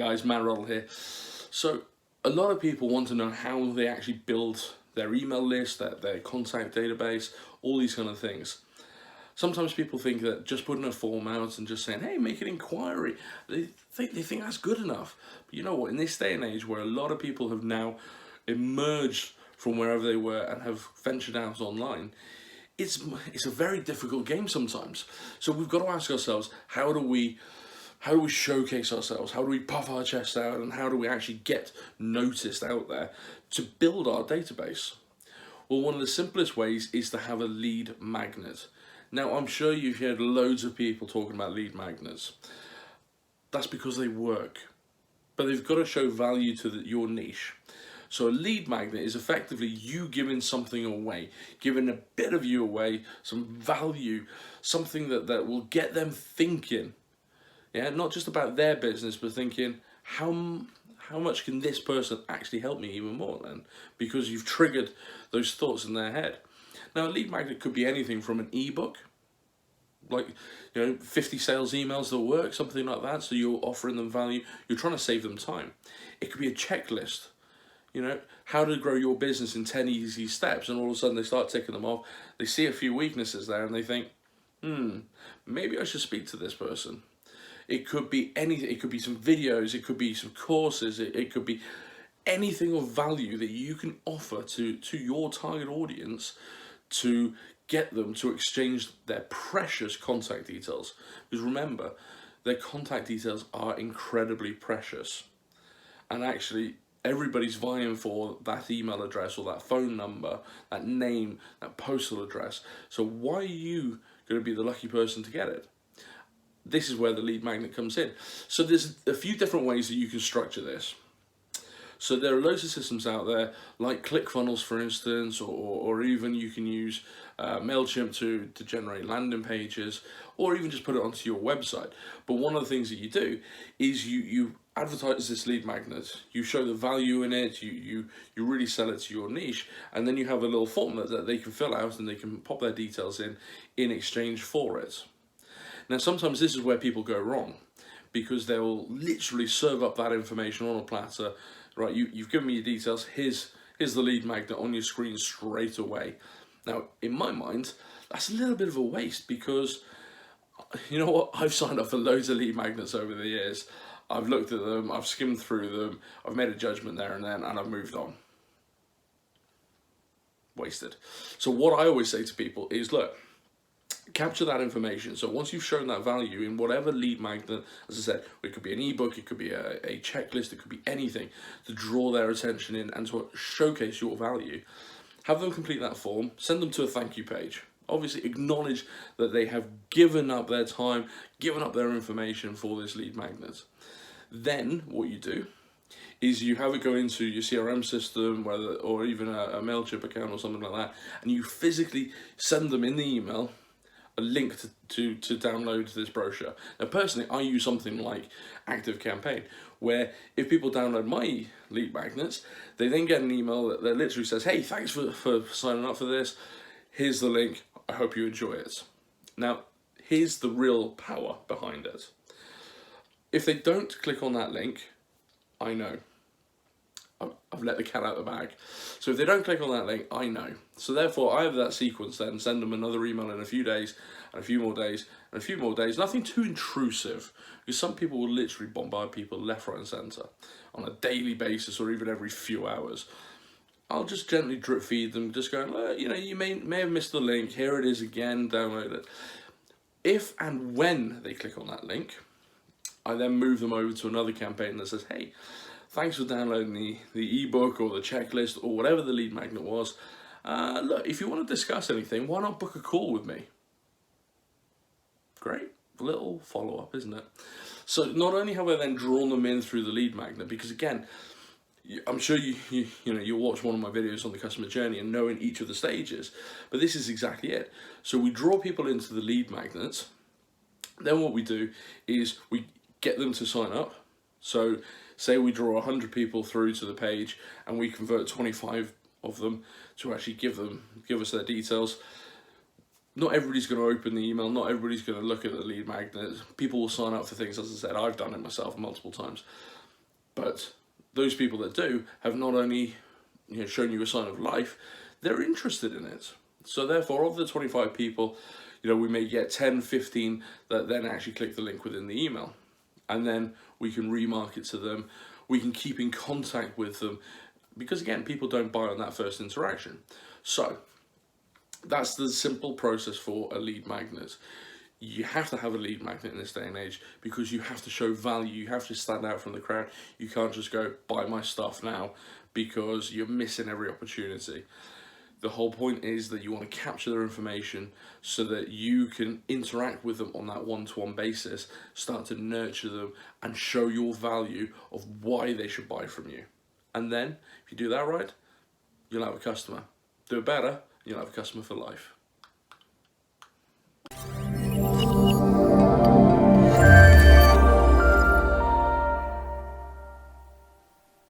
guys, Matt Ruddle here. So a lot of people want to know how they actually build their email list, their contact database, all these kind of things. Sometimes people think that just putting a form out and just saying, hey, make an inquiry, they think that's good enough. But you know what, in this day and age where a lot of people have now emerged from wherever they were and have ventured out online, it's a very difficult game sometimes. So we've got to ask ourselves, how do we showcase ourselves? How do we puff our chest out, and how do we actually get noticed out there to build our database? Well, one of the simplest ways is to have a lead magnet. Now, I'm sure you've heard loads of people talking about lead magnets. That's because they work, but they've got to show value to your niche. So a lead magnet is effectively you giving something away, giving a bit of you away, some value, something that will get them thinking. Yeah, not just about their business, but thinking, how much can this person actually help me even more then? Because you've triggered those thoughts in their head. Now, a lead magnet could be anything from an ebook, like 50 sales emails that work, something like that. So you're offering them value. You're trying to save them time. It could be a checklist. How to grow your business in 10 easy steps, and all of a sudden they start ticking them off. They see a few weaknesses there, and they think, maybe I should speak to this person. It could be anything. It could be some videos. It could be some courses. It could be anything of value that you can offer to your target audience to get them to exchange their precious contact details. Because remember, their contact details are incredibly precious. And actually, everybody's vying for that email address or that phone number, that name, that postal address. So why are you going to be the lucky person to get it? This is where the lead magnet comes in. So there's a few different ways that you can structure this. So there are loads of systems out there, like ClickFunnels, for instance, or even you can use MailChimp to generate landing pages, or even just put it onto your website. But one of the things that you do is you advertise this lead magnet, you show the value in it, you really sell it to your niche, and then you have a little form that they can fill out and they can pop their details in exchange for it. Now, sometimes this is where people go wrong, because they will literally serve up that information on a platter. Right, you've given me your details, here's the lead magnet on your screen straight away. Now, in my mind, that's a little bit of a waste, because you know what, I've signed up for loads of lead magnets over the years. I've looked at them, I've skimmed through them, I've made a judgment there and then, and I've moved on. Wasted. So what I always say to people is, look, capture that information. So once you've shown that value in whatever lead magnet, as I said, it could be an ebook, it could be a checklist, it could be anything to draw their attention in and to showcase your value. Have them complete that form, send them to a thank you page. Obviously acknowledge that they have given up their time, given up their information for this lead magnet. Then what you do is you have it go into your CRM system, or even a MailChimp account or something like that, and you physically send them in the email a link to download this brochure. Now, personally, I use something like ActiveCampaign, where if people download my lead magnets, they then get an email that literally says, hey, thanks for signing up for this. Here's the link. I hope you enjoy it. Now, here's the real power behind it. If they don't click on that link, I know. I've let the cat out of the bag. So if they don't click on that link, I know. So therefore, I have that sequence then, send them another email in a few days, and a few more days, and a few more days. Nothing too intrusive, because some people will literally bombard people left, right, and centre on a daily basis, or even every few hours. I'll just gently drip feed them, just going, well, you may have missed the link. Here it is again, download it. If and when they click on that link, I then move them over to another campaign that says, hey, thanks for downloading the ebook or the checklist or whatever the lead magnet was. Look, if you want to discuss anything, why not book a call with me? Great, little follow-up, isn't it? So not only have I then drawn them in through the lead magnet, because again, I'm sure you'll watch one of my videos on the customer journey and knowing each of the stages, but this is exactly it. So we draw people into the lead magnets. Then what we do is we get them to sign up. So say we draw 100 people through to the page and we convert 25 of them to actually give us their details. Not everybody's going to open the email, not everybody's going to look at the lead magnet. People will sign up for things, as I said, I've done it myself multiple times. But those people that do have not only shown you a sign of life, they're interested in it. So therefore, of the 25 people, we may get 10, 15 that then actually click the link within the email. And then we can remarket to them. We can keep in contact with them, because again, people don't buy on that first interaction. So that's the simple process for a lead magnet. You have to have a lead magnet in this day and age, because you have to show value. You have to stand out from the crowd. You can't just go buy my stuff now, because you're missing every opportunity. The whole point is that you want to capture their information so that you can interact with them on that one-to-one basis, start to nurture them and show your value of why they should buy from you. And then if you do that right, you'll have a customer. Do it better, you'll have a customer for life.